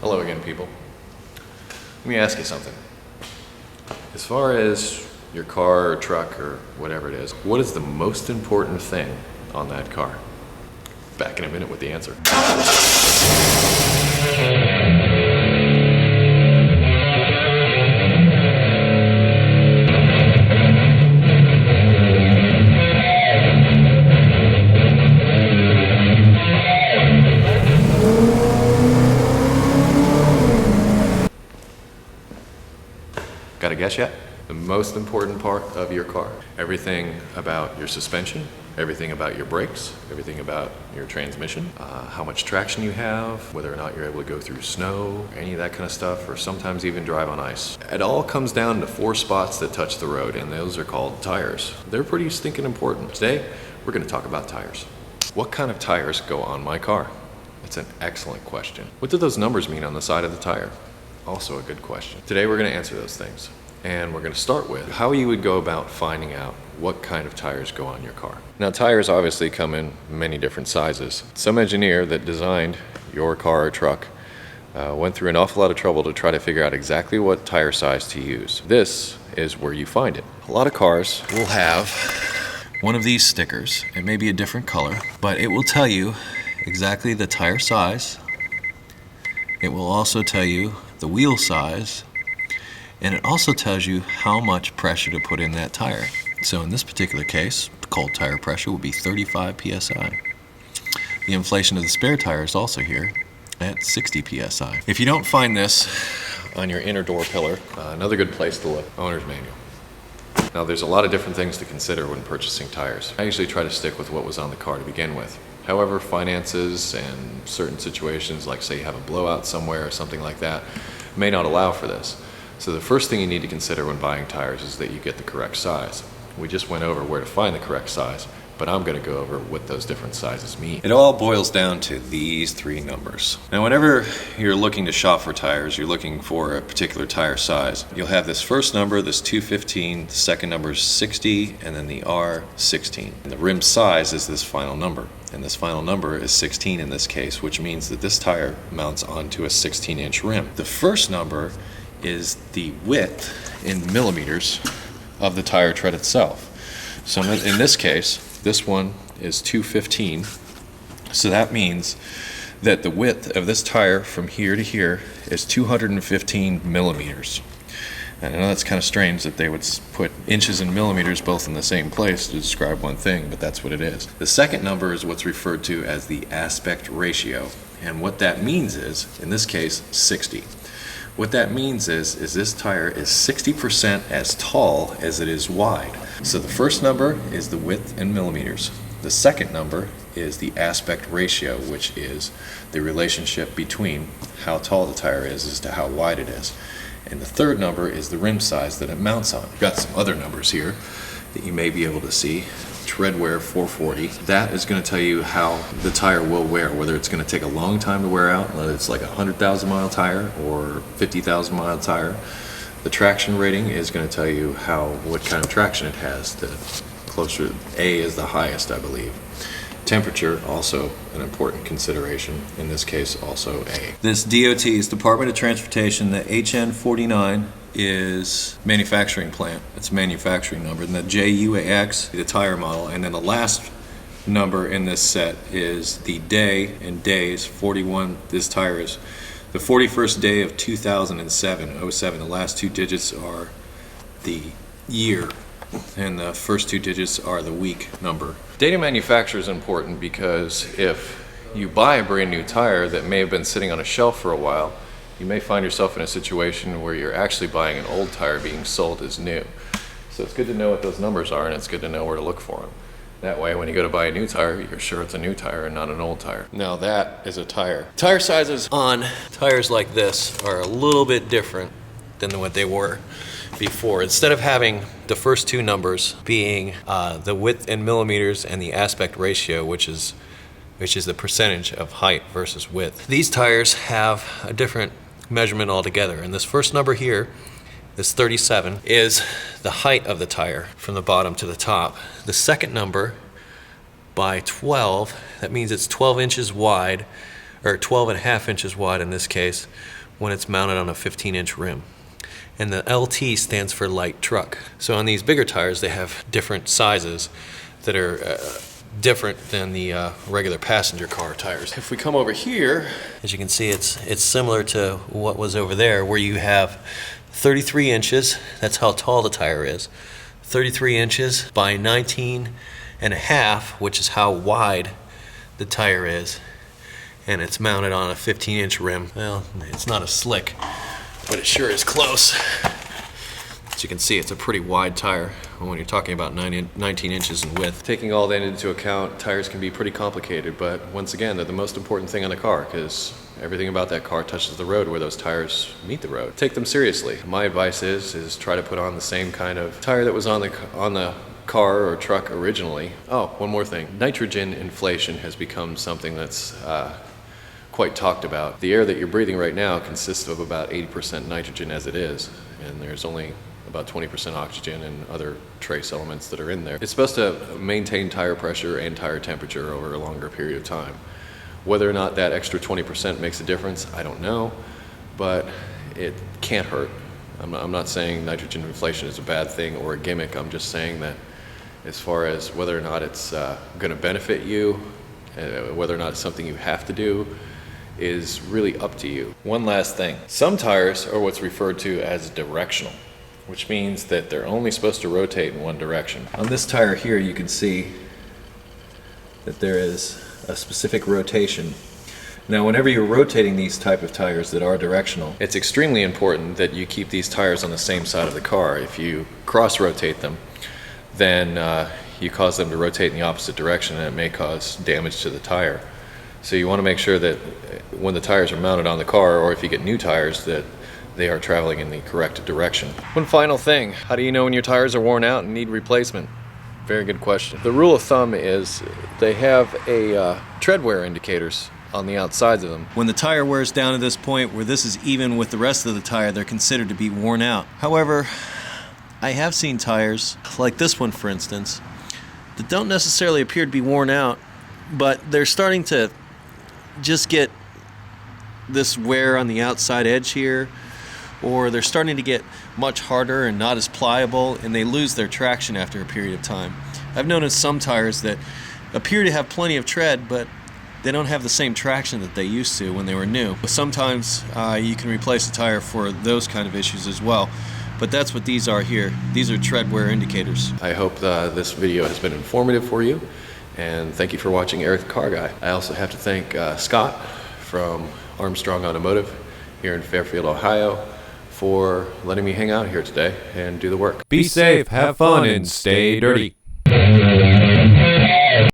Hello again, people. Let me ask you something. As far as your car or truck or whatever it is, what is the most important thing on that car? Back in a minute with the answer. Got a guess yet? The most important part of your car. Everything about your suspension, everything about your brakes, everything about your transmission, how much traction you have, whether or not you're able to go through snow, any of that kind of stuff, or sometimes even drive on ice. It all comes down to 4 spots that touch the road, and those are called tires. They're pretty stinking important. Today, we're gonna talk about tires. What kind of tires go on my car? That's an excellent question. What do those numbers mean on the side of the tire? Also a good question. Today we're going to answer those things. And we're going to start with how you would go about finding out what kind of tires go on your car. Now, tires obviously come in many different sizes. Some engineer that designed your car or truck went through an awful lot of trouble to try to figure out exactly what tire size to use. This is where you find it. A lot of cars will have one of these stickers. It may be a different color, but it will tell you exactly the tire size. It will also tell you the wheel size, and it also tells you how much pressure to put in that tire. So in this particular case, cold tire pressure will be 35 psi. The inflation of the spare tire is also here at 60 psi. If you don't find this on your inner door pillar, another good place to look, owner's manual. Now there's a lot of different things to consider when purchasing tires. I usually try to stick with what was on the car to begin with. However, finances and certain situations, like say you have a blowout somewhere or something like that, may not allow for this. So the first thing you need to consider when buying tires is that you get the correct size. We just went over where to find the correct size, but I'm going to go over what those different sizes mean. It all boils down to these 3 numbers. Now, whenever you're looking to shop for tires, you're looking for a particular tire size. You'll have this first number, this 215, the second number is 60, and then the R16. And the rim size is this final number. And this final number is 16 in this case, which means that this tire mounts onto a 16-inch rim. The first number is the width in millimeters of the tire tread itself. So in this case, this one is 215. So that means that the width of this tire from here to here is 215 millimeters. And I know that's kind of strange that they would put inches and millimeters both in the same place to describe one thing, but that's what it is. The second number is what's referred to as the aspect ratio. And what that means is, in this case, 60. What that means is this tire is 60% as tall as it is wide. So the first number is the width in millimeters. The second number is the aspect ratio, which is the relationship between how tall the tire is as to how wide it is. And the third number is the rim size that it mounts on. We've got some other numbers here that you may be able to see. Tread wear 440. That is going to tell you how the tire will wear, whether it's going to take a long time to wear out, whether it's like a 100,000 mile tire or 50,000 mile tire. The traction rating is going to tell you what kind of traction it has. The closer, A is the highest, I believe. Temperature, also an important consideration, in this case also A. This DOT is Department of Transportation. The HN49 is manufacturing plant. It's a manufacturing number. And the JUAX, the tire model. And then the last number in this set is the day and days, 41. This tire is the 41st day of 2007, 07. The last 2 digits are the year, and the first 2 digits are the week number. Date of manufacture is important because if you buy a brand new tire that may have been sitting on a shelf for a while, you may find yourself in a situation where you're actually buying an old tire being sold as new. So it's good to know what those numbers are, and it's good to know where to look for them. That way, when you go to buy a new tire, you're sure it's a new tire and not an old tire. Now that is a tire. Tire sizes on tires like this are a little bit different than what they were before. Instead of having the first 2 numbers being the width in millimeters and the aspect ratio, which is the percentage of height versus width, these tires have a different measurement altogether. And this first number here, this 37, is the height of the tire from the bottom to the top. The second number by 12, that means it's 12 inches wide or 12.5 inches wide in this case, when it's mounted on a 15-inch rim. And the LT stands for light truck. So on these bigger tires, they have different sizes that are different than the regular passenger car tires. If we come over here, as you can see, it's similar to what was over there, where you have 33 inches, that's how tall the tire is, 33 inches by 19.5, which is how wide the tire is, and it's mounted on a 15-inch rim. Well, it's not as slick, but it sure is close. As you can see, it's a pretty wide tire when you're talking about 19 inches in width. Taking all that into account, tires can be pretty complicated, but once again, they're the most important thing on a car because everything about that car touches the road where those tires meet the road. Take them seriously. My advice is try to put on the same kind of tire that was on the car or truck originally. Oh, one more thing. Nitrogen inflation has become something that's quite talked about. The air that you're breathing right now consists of about 80% nitrogen as it is, and there's only about 20% oxygen and other trace elements that are in there. It's supposed to maintain tire pressure and tire temperature over a longer period of time. Whether or not that extra 20% makes a difference, I don't know, but it can't hurt. I'm not saying nitrogen inflation is a bad thing or a gimmick. I'm just saying that as far as whether or not it's going to benefit you, whether or not it's something you have to do, is really up to you. One last thing. Some tires are what's referred to as directional, which means that they're only supposed to rotate in one direction. On this tire here, you can see that there is a specific rotation. Now, whenever you're rotating these type of tires that are directional, it's extremely important that you keep these tires on the same side of the car. If you cross-rotate them, then you cause them to rotate in the opposite direction, and it may cause damage to the tire. So you want to make sure that when the tires are mounted on the car, or if you get new tires, that they are traveling in the correct direction. One final thing, how do you know when your tires are worn out and need replacement? Very good question. The rule of thumb is they have a tread wear indicators on the outsides of them. When the tire wears down to this point where this is even with the rest of the tire, they're considered to be worn out. However, I have seen tires, like this one for instance, that don't necessarily appear to be worn out, but they're starting to just get this wear on the outside edge here, or they're starting to get much harder and not as pliable, and they lose their traction after a period of time. I've noticed some tires that appear to have plenty of tread, but they don't have the same traction that they used to when they were new. Sometimes you can replace a tire for those kind of issues as well, but that's what these are here. These are tread wear indicators. I hope this video has been informative for you, and thank you for watching Eric the Car Guy. I also have to thank Scott from Armstrong Automotive here in Fairfield, Ohio, for letting me hang out here today and do the work. Be safe, have fun, and stay dirty.